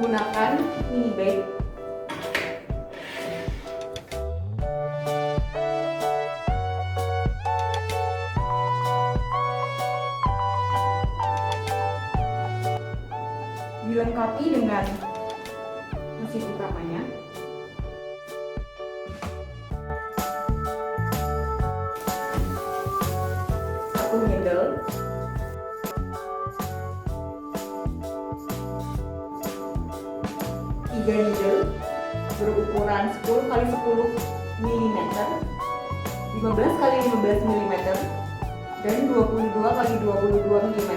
menggunakan mini bag. Dilengkapi dengan mesin utamanya, satu handle, tiga needle berukuran 10 x 10 mm, 15 x 15 mm, dan 22 x 22 mm.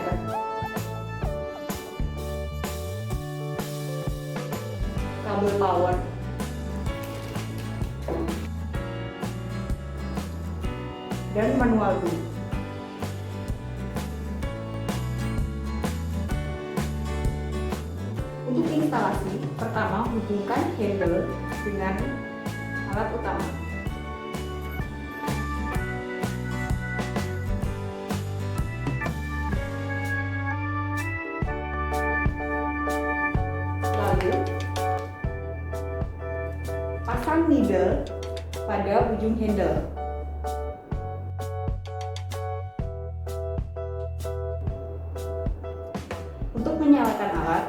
Kabel power, dan manual boot. Untuk instalasi, pertama hubungkan handle dengan alat utama. Lalu pasang needle pada ujung handle. Untuk menyalakan alat,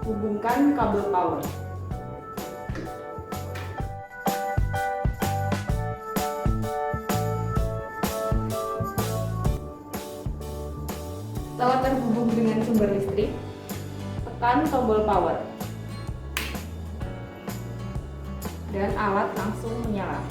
hubungkan kabel power. Setelah terhubung dengan sumber listrik, tekan tombol power dan alat langsung menyala.